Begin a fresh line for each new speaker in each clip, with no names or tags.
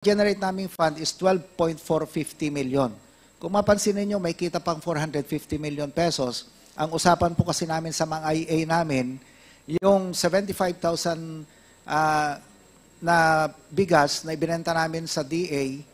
generate naming fund is 12.450 million. Kung mapansin niyo may kita pang 450 million pesos. Ang usapan po kasi namin sa mga IA namin, yung 75,000 na bigas na ibinenta namin sa DA,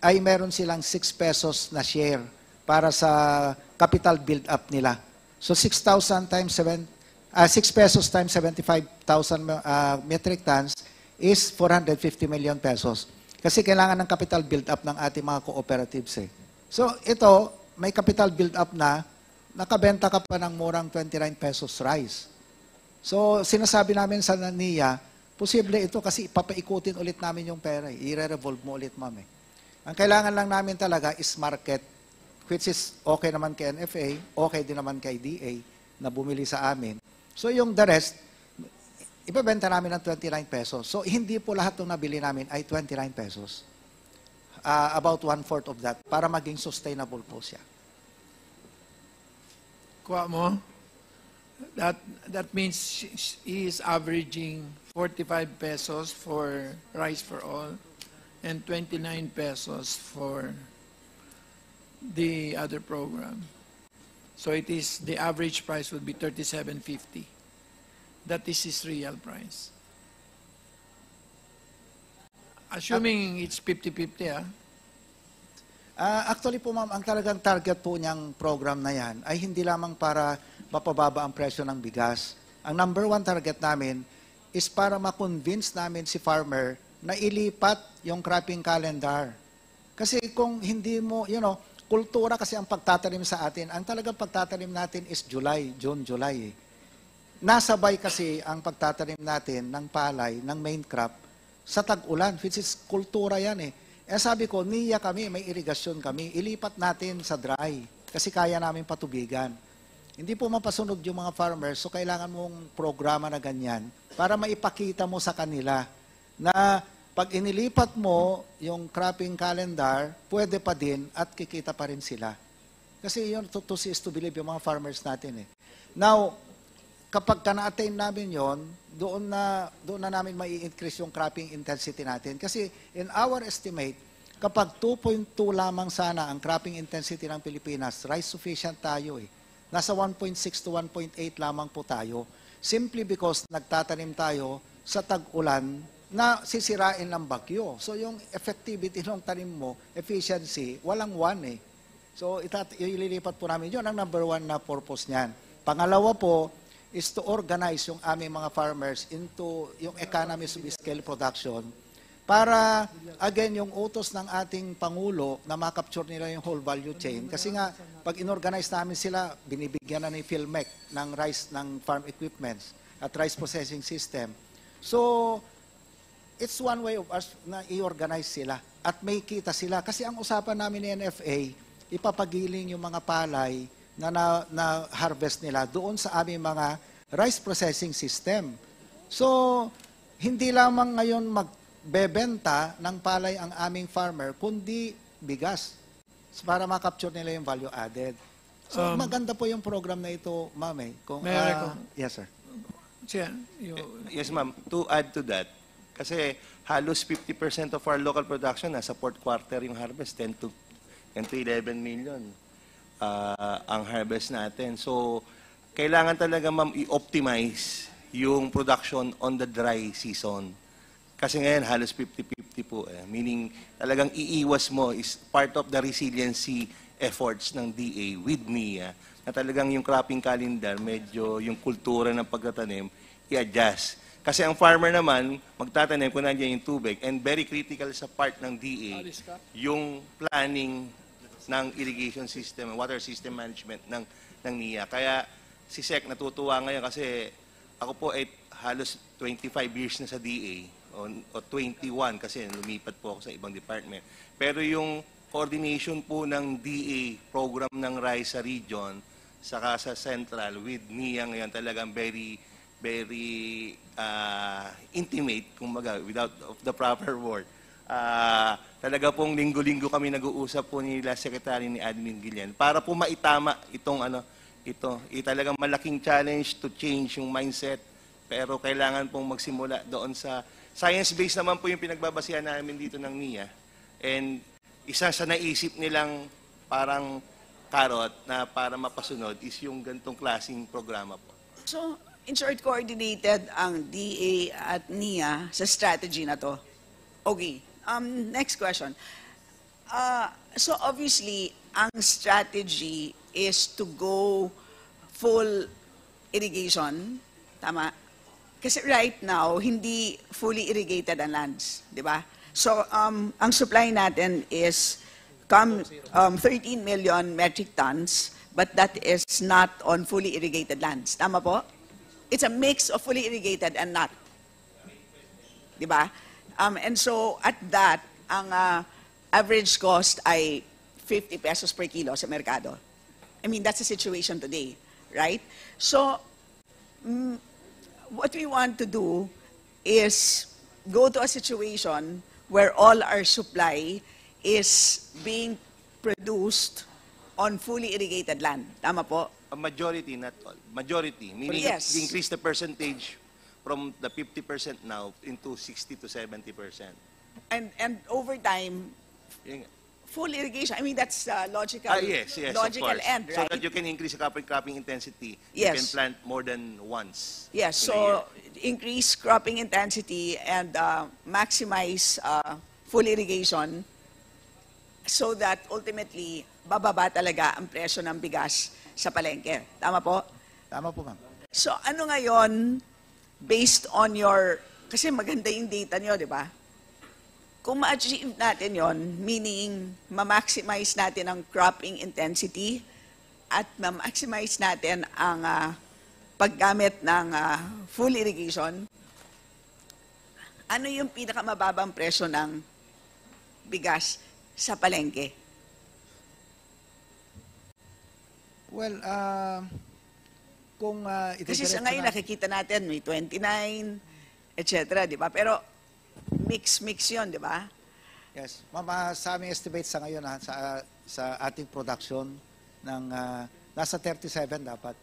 ay meron silang 6 pesos na share para sa capital build-up nila. So 6,000 times 6 pesos times 75,000 metric tons is 450 million pesos. Kasi kailangan ng capital build-up ng ating mga cooperatives eh. So ito, may capital build-up na, nakabenta ka pa ng murang 29 pesos rice. So sinasabi namin sa NIA, posible ito kasi papaikutin ulit namin yung pera. I-revolve mo ulit, ma'am. Ang kailangan lang namin talaga is market, which is okay naman kay NFA, okay din naman kay DA na bumili sa amin. So yung the rest, ibebenta namin ng 29 pesos. So hindi po lahat ng nabili namin ay 29 pesos. About 1/4 of that para maging sustainable po siya.
Kuha mo? That means he is averaging 45 pesos for rice for all and 29 pesos for the other program. So it is, the average price would be 37.50. That is his real price. Assuming it's 50-50,
Actually po ma'am, ang talagang target po niyang program na yan ay hindi lamang para mapababa ang presyo ng bigas. Ang number 1 target namin is para ma-convince namin si farmer na ilipat yung cropping calendar. Kasi kung hindi mo, kultura kasi ang pagtatanim sa atin, ang talagang pagtatanim natin is June, July. Nasabay kasi ang pagtatanim natin ng palay, ng main crop, sa tag-ulan, which is kultura yan eh. Sabi ko, NIA kami, may irigasyon kami, ilipat natin sa dry kasi kaya namin patubigan. Hindi po mapasunod yung mga farmers, so kailangan mong programa na ganyan para maipakita mo sa kanila na pag inilipat mo yung cropping calendar, pwede pa din at kikita pa rin sila. Kasi yun, to see is to believe yung mga farmers natin eh. Now, kapag na-attain namin yon, doon na namin mai-increase yung cropping intensity natin. Kasi in our estimate, kapag 2.2 lamang sana ang cropping intensity ng Pilipinas, rice sufficient tayo eh. Nasa 1.6 to 1.8 lamang po tayo. Simply because nagtatanim tayo sa tag-ulan na sisirain ng bagyo. So yung effectivity ng tanim mo, efficiency, walang 1 eh. So ililipat po namin yun ang number 1 na purpose niyan. Pangalawa po, is to organize yung aming mga farmers into yung economies of scale production para, again, yung utos ng ating Pangulo na makapture nila yung whole value chain. Kasi nga, pag inorganize namin sila, binibigyan na ni PhilMec ng rice, ng farm equipments at rice processing system. So, it's one way of us na i-organize sila at may kita sila. Kasi ang usapan namin ni NFA, ipapagiling yung mga palay na harvest nila doon sa aming mga rice processing system. So, hindi lamang ngayon magbebenta ng palay ang aming farmer, kundi bigas para makapture nila yung value added. So, maganda po yung program na ito, ma'am eh. Yes, sir.
Yes, ma'am. To add to that, kasi halos 50% of our local production nasa fourth quarter yung harvest, 10 to 11 million. Ang harvest natin. So, kailangan talaga ma'am i-optimize yung production on the dry season. Kasi ngayon, halos 50-50 po. Meaning, talagang iiwas mo is part of the resiliency efforts ng DA with NIA na talagang yung cropping calendar, medyo yung kultura ng pagtatanim, i-adjust. Kasi ang farmer naman, magtatanim kung nandiyan yung tubig and very critical sa part ng DA, yung planning ng irrigation system, water system management ng NIA. Kaya si Sec natutuwa ngayon kasi ako po ay halos 25 years na sa DA o 21 kasi lumipat po ako sa ibang department. Pero yung coordination po ng DA program ng rice sa region saka sa central with NIA ngayon talagang very intimate, kumbaga, without the proper word. Talaga pong linggo-linggo kami nag-uusap po nila Secretary ni Admin Guillen para po maitama itong talagang malaking challenge to change yung mindset pero kailangan pong magsimula doon sa Science-based naman po yung pinagbabasihan namin dito ng NIA. And isa sa naisip nilang parang carrot na para mapasunod is yung ganitong klaseng programa po.
So, in short, coordinated ang DA at NIA sa strategy na to. Okay. Next question. So obviously, ang strategy is to go full irrigation. Tama? Kasi right now, hindi fully irrigated ang lands. Di ba? So, ang supply natin is 13 million metric tons, but that is not on fully irrigated lands. Tama po? It's a mix of fully irrigated and not. Di ba? And so, at that, ang average cost ay 50 pesos per kilo sa merkado. I mean, that's the situation today, right? So, what we want to do is go to a situation where all our supply is being produced on fully irrigated land. Tama po?
A majority, not all. Majority, meaning
Yes.
increase the percentage from the 50% now into 60 to 70%.
And over time,
Yun nga.
full irrigation, I mean, that's logical,
Yes, of
logical
course.
end,
So
right?
that you can increase the cropping intensity. You
Yes.
can plant more than once.
Yes,
in a year.
so increase cropping intensity and maximize full irrigation so that ultimately bababa talaga ang presyo ng bigas sa palengke. Tama po?
Tama po, ma'am.
So ano ngayon, based on your, kasi maganda yung data nyo, di ba? Kung ma-achieve natin yon, meaning ma-maximize natin ang cropping intensity at ma-maximize natin ang paggamit ng full irrigation, ano yung pinakamababang presyo ng bigas sa palengke?
Well, kung
Kasi sa
itidiretso
ngayon
na-
nakikita natin may 29, etc. Di ba? Pero mix yun, di ba?
Yes. Ma'am, sa aming estimate sa ngayon, sa ating production, ng, nasa 37 dapat.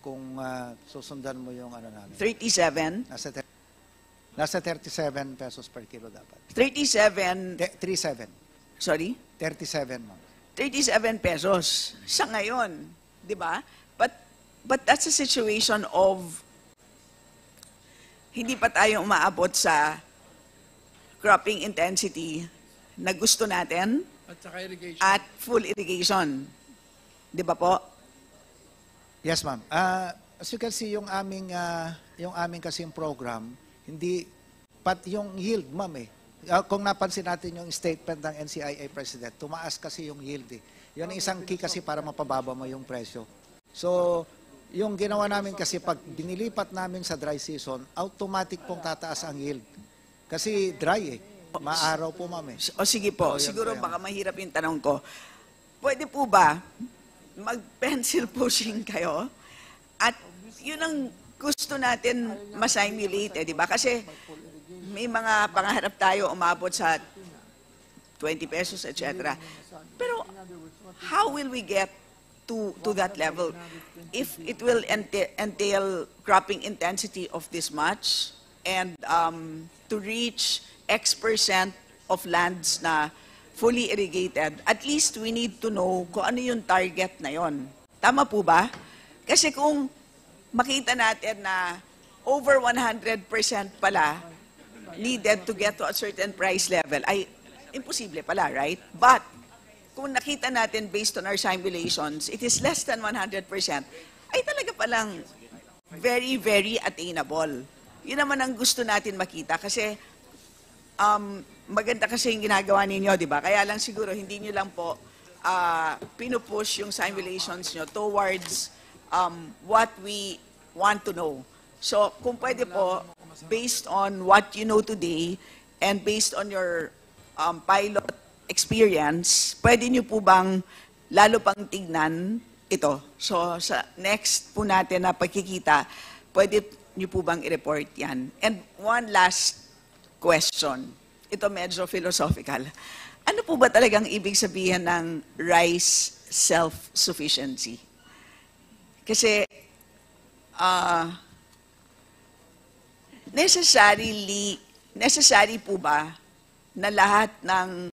Kung susundan mo yung ano namin.
37.
Nasa 37 pesos per kilo dapat.
37,
37.
sorry?
37, ma'am.
37 pesos sa ngayon, di ba? But that's a situation of hindi pa tayo umaabot sa cropping intensity na gusto natin
At saka irrigation.
at full irrigation. Di ba po?
Yes, ma'am. As you can see, yung aming kasing program, hindi, pat yung yield, ma'am eh. Kung napansin natin yung statement ng NCIA President, tumaas kasi yung yield eh. Yan ang isang key kasi para mapababa mo yung presyo. So, yung ginawa namin kasi pag dinilipat namin sa dry season, automatic pong tataas ang yield. Kasi dry eh. Maaraw po, ma'am eh.
O sige po,
Oh, yan
siguro
po yan.
baka mahirap yung tanong ko. Pwede po ba mag-pencil pushing kayo? At yun ang gusto natin ma-simulate, di ba? Kasi may mga pangarap tayo umabot sa 20 pesos, etc. Pero how will we get to that level? If it will entail cropping intensity of this much and to reach X% of lands na fully irrigated, at least we need to know kung ano yung target na yon. Tama po ba? Kasi kung makita natin na over 100% pala needed to get to a certain price level, ay imposible pala, right? But kung nakita natin based on our simulations, it is less than 100%, ay talaga palang very, very attainable. Yun naman ang gusto natin makita kasi maganda kasi yung ginagawa ninyo, di ba? Kaya lang siguro hindi nyo lang po pinupush yung simulations nyo towards what we want to know. So, kung pwede po, based on what you know today and based on your pilot experience, pwede nyo po bang lalo pang tignan ito? So, sa next po natin na pagkikita, pwede nyo po bang i-report yan? And one last question. Ito medyo philosophical. Ano po ba talagang ibig sabihin ng rice self-sufficiency? Kasi necessary po ba na lahat ng